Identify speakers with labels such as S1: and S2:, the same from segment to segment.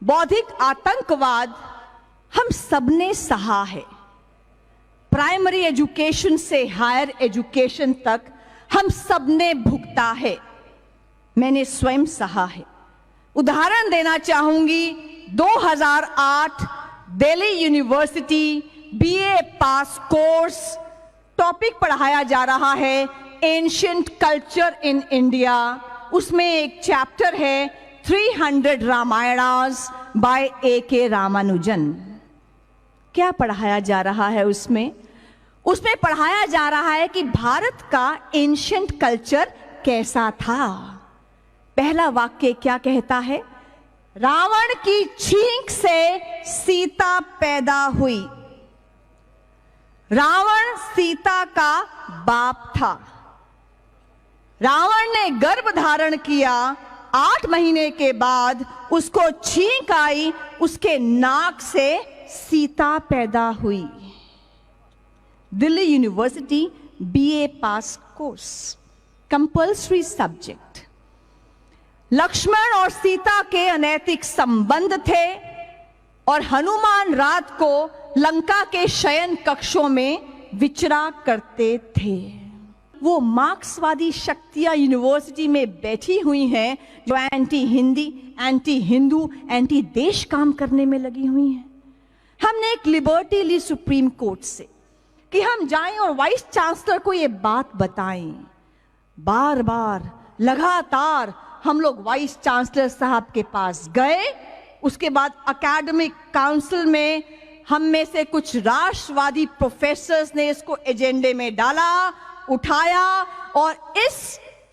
S1: बौद्धिक आतंकवाद हम सबने सहा है। प्राइमरी एजुकेशन से हायर एजुकेशन तक हम सबने भुगता है। मैंने स्वयं सहा है। उदाहरण देना चाहूंगी, 2008 दिल्ली यूनिवर्सिटी बीए पास कोर्स, टॉपिक पढ़ाया जा रहा है एंशिएंट कल्चर इन इंडिया। उसमें एक चैप्टर है 300 रामायणास बाय A.K. रामानुजन। क्या पढ़ाया जा रहा है उसमें? उसमें पढ़ाया जा रहा है कि भारत का एंशिएंट कल्चर कैसा था। पहला वाक्य क्या कहता है? रावण की छींक से सीता पैदा हुई। रावण सीता का बाप था। रावण ने गर्भ धारण किया, 8 महीने के बाद उसको छींक आई, उसके नाक से सीता पैदा हुई। दिल्ली यूनिवर्सिटी बीए पास कोर्स, कंपल्सरी सब्जेक्ट। लक्ष्मण और सीता के अनैतिक संबंध थे और हनुमान रात को लंका के शयन कक्षों में विचरा करते थे। वो मार्क्सवादी शक्तियां यूनिवर्सिटी में बैठी हुई हैं जो anti Hindi, anti Hindu, anti देश काम करने में लगी हुई हैं। हमने एक लिबर्टी ली सुप्रीम कोर्ट से कि हम जाएं और वाइस चांसलर को ये बात बताएं। बार बार लगातार हम लोग वाइस चांसलर साहब के पास गए। उसके बाद एकेडमिक काउंसिल में हम में से कुछ राष्ट्रवादी प्रोफेसर्स ने इसको एजेंडे में डाला, उठाया और इस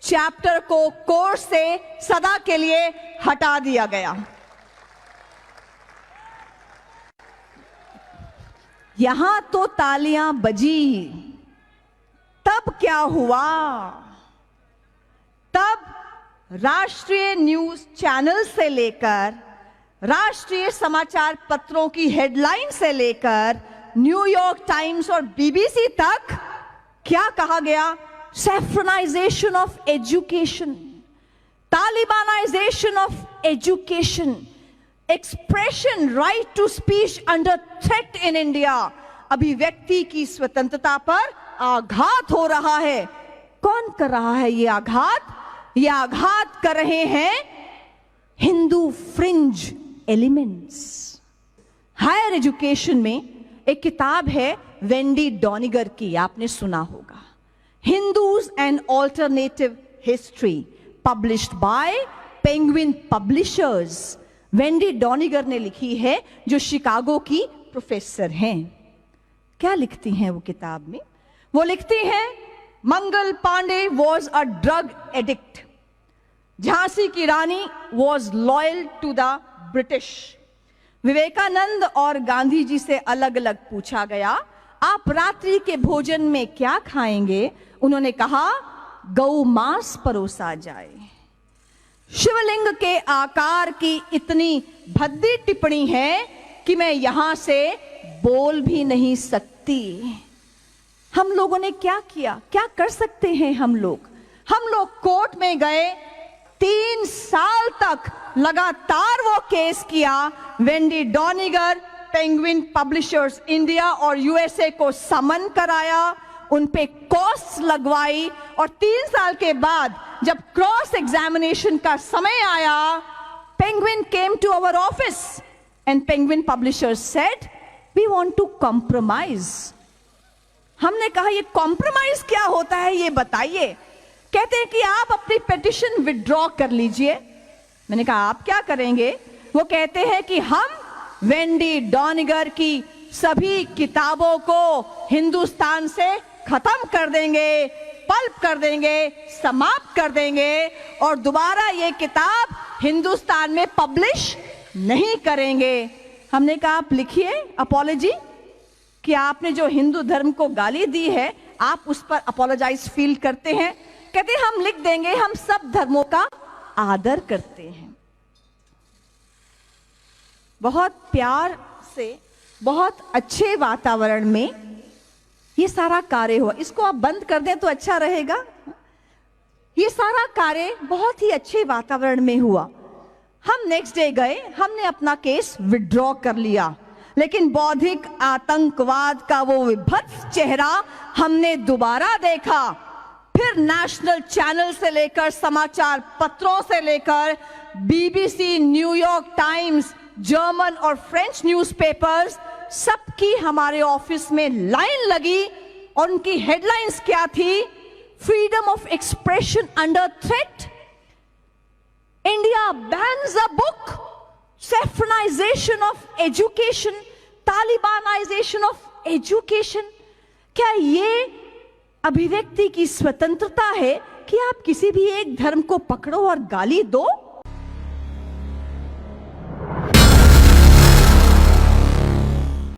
S1: चैप्टर को कोर्स से सदा के लिए हटा दिया गया। यहां तो तालियां बजी। तब क्या हुआ? तब राष्ट्रीय न्यूज चैनल से लेकर राष्ट्रीय समाचार पत्रों की हेडलाइन से लेकर न्यूयॉर्क टाइम्स और बीबीसी तक क्या कहा गया? Saffronization of education, talibanization of education, expression right to speech under threat in India. अभिव्यक्ति की स्वतंत्रता पर आघात हो रहा है। कौन कर रहा है ये आघात? ये आघात कर रहे हैं Hindu fringe elements. Higher education में एक किताब है वेंडी डॉनिगर की, आपने सुना होगा, Hindus and alternative history, published by Penguin publishers. Wendy Doniger ने लिखी है, जो शिकागो की प्रोफेसर हैं। क्या लिखती हैं वो किताब में? वो लिखती हैं, Mangal Pandey was a drug addict, Jhansi की रानी was loyal to the British. Vivekananda और गांधी जी से अलग अलग पूछा गया, आप रात्रि के भोजन में क्या खाएंगे? उन्होंने कहा, गौ मांस परोसा जाए। शिवलिंग के आकार की इतनी भद्दी टिप्पणी है कि मैं यहां से बोल भी नहीं सकती। हम लोगों ने क्या किया? क्या कर सकते हैं हम लोग? हम लोग कोर्ट में गए, 3 साल तक लगातार वो केस किया। वेंडी डॉनिगर, पेंगुइन पब्लिशर्स इंडिया और यूएसए को समन कराया, उन पे कॉस्ट लगवाई और 3 साल के बाद जब क्रॉस एग्जामिनेशन का समय आया, Penguin came to our office and Penguin publishers said, we want to compromise. हमने कहा, ये कॉम्प्रोमाइज क्या होता है ये बताइए। कहते हैं कि आप अपनी पिटीशन विड्रॉ कर लीजिए। मैंने कहा, आप क्या करेंगे? वो कहते हैं कि हम वेंडी डॉनिगर की सभी किताबों को हिंदुस्तान से खत्म कर देंगे, पल्प कर देंगे, समाप्त कर देंगे और दोबारा ये किताब हिंदुस्तान में पब्लिश नहीं करेंगे। हमने कहा, आप लिखिए अपॉलॉजी कि आपने जो हिंदू धर्म को गाली दी है, आप उस पर अपॉलोजाइज फील करते हैं। कहते हैं, हम लिख देंगे, हम सब धर्मों का आदर करते हैं। बहुत प्यार से, बहुत अच्छे वातावरण में ये सारा कार्य हुआ। इसको आप बंद कर दें तो अच्छा रहेगा। ये सारा कार्य बहुत ही अच्छे वातावरण में हुआ। हम नेक्स्ट डे गए, हमने अपना केस विड्रॉ कर लिया, लेकिन बौद्धिक आतंकवाद का वो विभत्स चेहरा हमने दोबारा देखा। फिर नेशनल चैनल से लेकर समाचार पत्रों से लेकर बीबीसी, न्यूयॉर्क टाइम्स, जर्मन और फ्रेंच न्यूज़पेपर्स, सबकी हमारे ऑफिस में लाइन लगी और उनकी हेडलाइंस क्या थी? Freedom of expression under threat, India bans a book, saffronization of education, talibanization of education. क्या ये अभिव्यक्ति की स्वतंत्रता है कि आप किसी भी एक धर्म को पकड़ो और गाली दो?